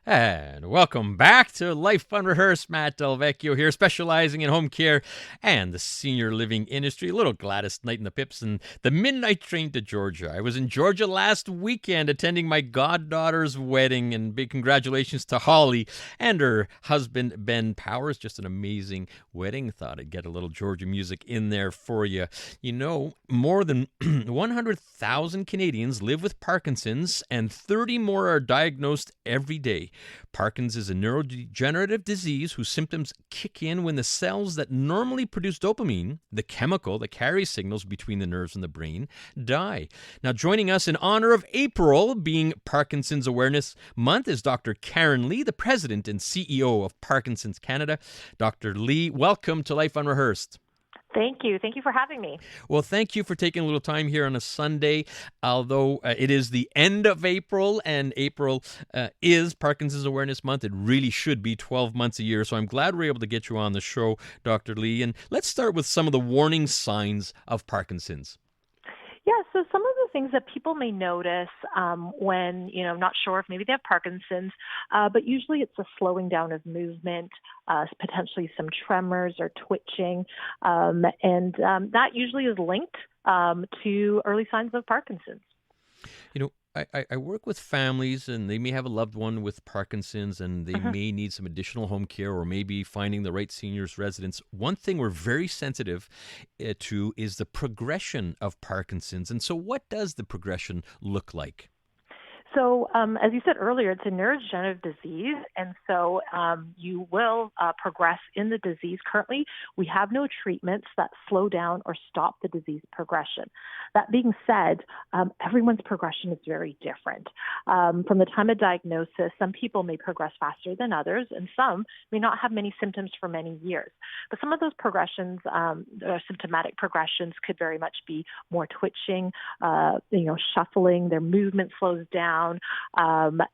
And welcome back to Life Unrehearsed. Matt Delvecchio here, specializing in home care and the senior living industry. Little Gladys Knight and the Pips and the midnight train to Georgia. I was in Georgia last weekend attending my goddaughter's wedding, and big congratulations to Holly and her husband, Ben Powers. Just an amazing wedding. Thought I'd get a little Georgia music in there for you. You know, more than 100,000 Canadians live with Parkinson's, and 30 more are diagnosed every day. Parkinson's is a neurodegenerative disease whose symptoms kick in when the cells that normally produce dopamine, the chemical that carries signals between the nerves and the brain, die. Now, joining us in honor of April being Parkinson's Awareness Month is Dr. Karen Lee, the president and CEO of Parkinson's Canada. Dr. Lee, welcome to Life Unrehearsed. Thank you. Thank you for having me. Well, thank you for taking a little time here on a Sunday. Although it is the end of April, and April is Parkinson's Awareness Month, it really should be 12 months a year. So I'm glad we're able to get you on the show, Dr. Lee. And let's start with some of the warning signs of Parkinson's. Yeah, so some of the things that people may notice when, not sure if maybe they have Parkinson's, but usually it's a slowing down of movement, potentially some tremors or twitching, and that usually is linked to early signs of Parkinson's. You know, I work with families, and they may have a loved one with Parkinson's, and they may need some additional home care or maybe finding the right seniors residence. One thing we're very sensitive to is the progression of Parkinson's. And so what does the progression look like? So, as you said earlier, it's a neurodegenerative disease, and so you will progress in the disease. Currently, we have no treatments that slow down or stop the disease progression. That being said, everyone's progression is very different. From the time of diagnosis, some people may progress faster than others, and some may not have many symptoms for many years. But some of those progressions, symptomatic progressions, could very much be more twitching, shuffling, their movement slows down.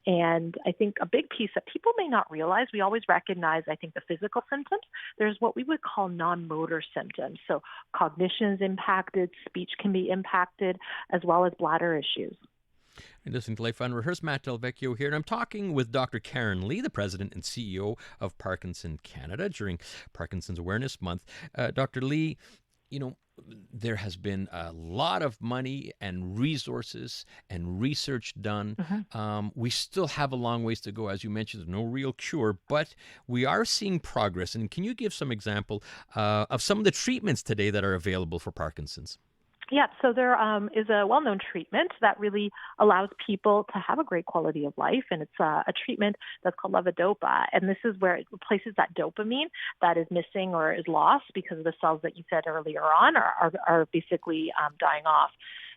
And I think a big piece that people may not realize, we always recognize, I think, the physical symptoms. There's what we would call non-motor symptoms. So cognition is impacted, speech can be impacted, as well as bladder issues. And listening to Life Unrehearsed, Matt Delvecchio here, and I'm talking with Dr. Karen Lee, the president and CEO of Parkinson Canada during Parkinson's Awareness Month. Dr. Lee, there has been a lot of money and resources and research done. We still have a long ways to go. As you mentioned, there's no real cure, but we are seeing progress. And can you give some example of some of the treatments today that are available for Parkinson's? Yeah, so there is a well-known treatment that really allows people to have a great quality of life, and it's a treatment that's called levodopa, and this is where it replaces that dopamine that is missing or is lost because the cells that you said earlier on are basically dying off.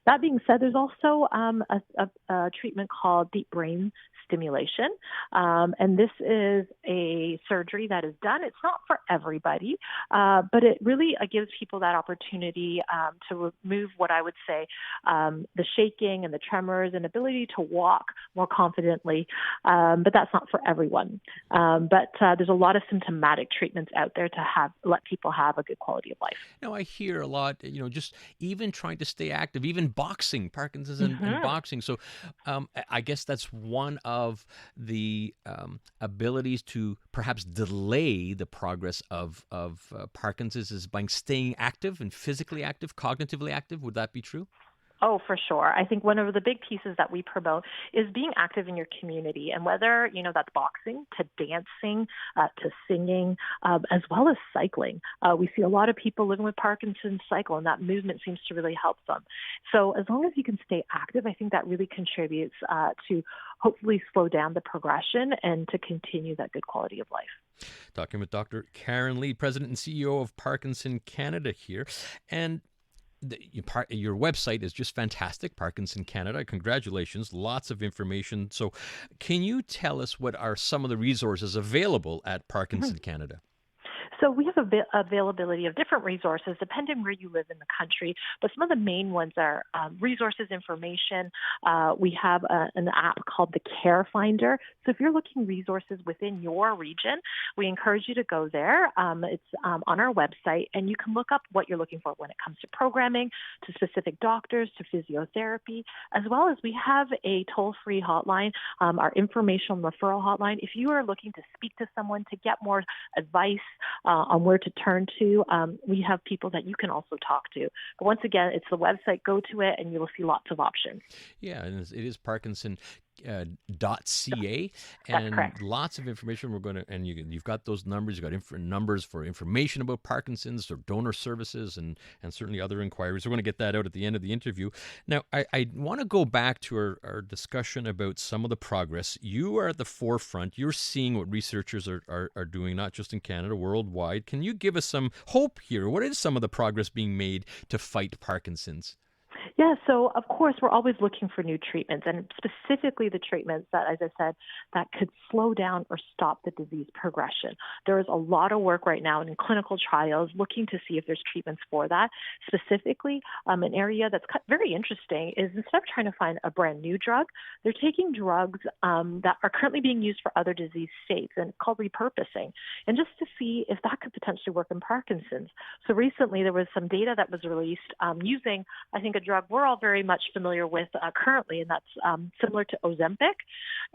That being said, there's also a treatment called deep brain stimulation, and this is a surgery that is done. It's not for everybody, but it really gives people that opportunity to remove what I would say the shaking and the tremors and ability to walk more confidently, but that's not for everyone. But there's a lot of symptomatic treatments out there to let people have a good quality of life. Now, I hear a lot, just even trying to stay active, even boxing, Parkinson's and boxing. So I guess that's one of the abilities to perhaps delay the progress of Parkinson's is by staying active and physically active, cognitively active. Would that be true? Oh, for sure. I think one of the big pieces that we promote is being active in your community, and whether, that's boxing to dancing to singing, as well as cycling. We see a lot of people living with Parkinson's cycle, and that movement seems to really help them. So as long as you can stay active, I think that really contributes to hopefully slow down the progression and to continue that good quality of life. Talking with Dr. Karen Lee, President and CEO of Parkinson Canada here. And your website is just fantastic, Parkinson Canada. Congratulations. Lots of information. So can you tell us what are some of the resources available at Parkinson Canada? So we have availability of different resources depending where you live in the country, but some of the main ones are resources information. We have an app called the Care Finder. So if you're looking resources within your region, we encourage you to go there. It's on our website, and you can look up what you're looking for when it comes to programming, to specific doctors, to physiotherapy, as well as we have a toll-free hotline, our informational referral hotline. If you are looking to speak to someone to get more advice on where to turn to, we have people that you can also talk to. But once again, it's the website. Go to it, and you will see lots of options. Yeah, and it is Parkinson. .ca That's and correct. lots of information. We're going to, and you've got those numbers. You've got numbers for information about Parkinson's or donor services, and certainly other inquiries. We're going to get that out at the end of the interview. Now, I want to go back to our discussion about some of the progress. You are at the forefront. You're seeing what researchers are doing, not just in Canada, worldwide. Can you give us some hope here? What is some of the progress being made to fight Parkinson's? Yeah, so of course, we're always looking for new treatments, and specifically the treatments that, as I said, that could slow down or stop the disease progression. There is a lot of work right now in clinical trials looking to see if there's treatments for that. Specifically, an area that's very interesting is instead of trying to find a brand new drug, they're taking drugs that are currently being used for other disease states and called repurposing, and just to see if that could potentially work in Parkinson's. So recently, there was some data that was released using, I think, a drug we're all very much familiar with currently, and that's similar to Ozempic,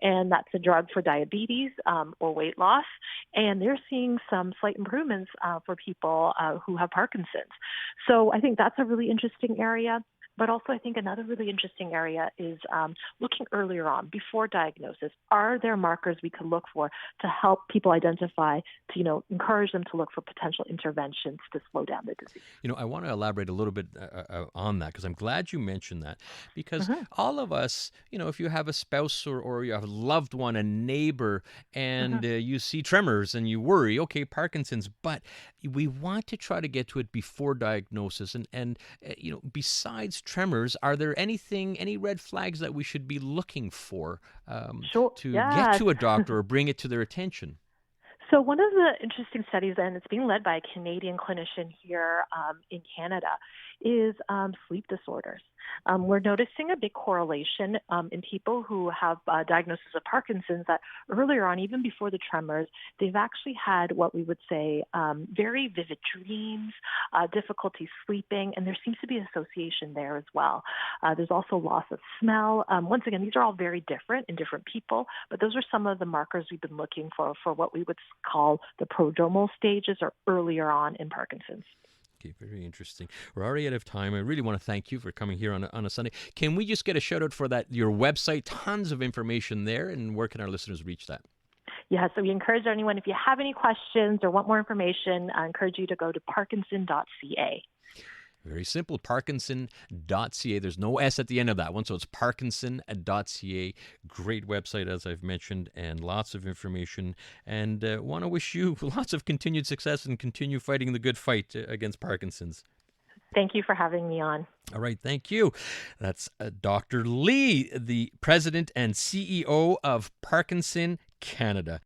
and that's a drug for diabetes or weight loss. And they're seeing some slight improvements for people who have Parkinson's. So I think that's a really interesting area. But also, I think another really interesting area is looking earlier on, before diagnosis. Are there markers we could look for to help people identify, to encourage them to look for potential interventions to slow down the disease? I want to elaborate a little bit on that, because I'm glad you mentioned that, because Mm-hmm. all of us, if you have a spouse or you have a loved one, a neighbor, and you see tremors and you worry, okay, Parkinson's, but we want to try to get to it before diagnosis. And besides tremors, are there any red flags that we should be looking for Sure. to get Yeah. to a doctor or bring it to their attention? So one of the interesting studies, and it's being led by a Canadian clinician here in Canada, is sleep disorders. We're noticing a big correlation in people who have diagnosis of Parkinson's that earlier on, even before the tremors, they've actually had what we would say very vivid dreams, difficulty sleeping, and there seems to be an association there as well. There's also loss of smell. Once again, these are all very different in different people, but those are some of the markers we've been looking for what we would call the prodromal stages or earlier on in Parkinson's. Okay, very interesting. We're already out of time. I really want to thank you for coming here on a Sunday. Can we just get a shout out for your website? Tons of information there, and where can our listeners reach that? Yeah, so we encourage anyone, if you have any questions or want more information, I encourage you to go to parkinson.ca. Very simple, parkinson.ca. There's no S at the end of that one, so it's parkinson.ca. Great website, as I've mentioned, and lots of information. And want to wish you lots of continued success and continue fighting the good fight against Parkinson's. Thank you for having me on. All right, thank you. That's Dr. Lee, the president and CEO of Parkinson Canada.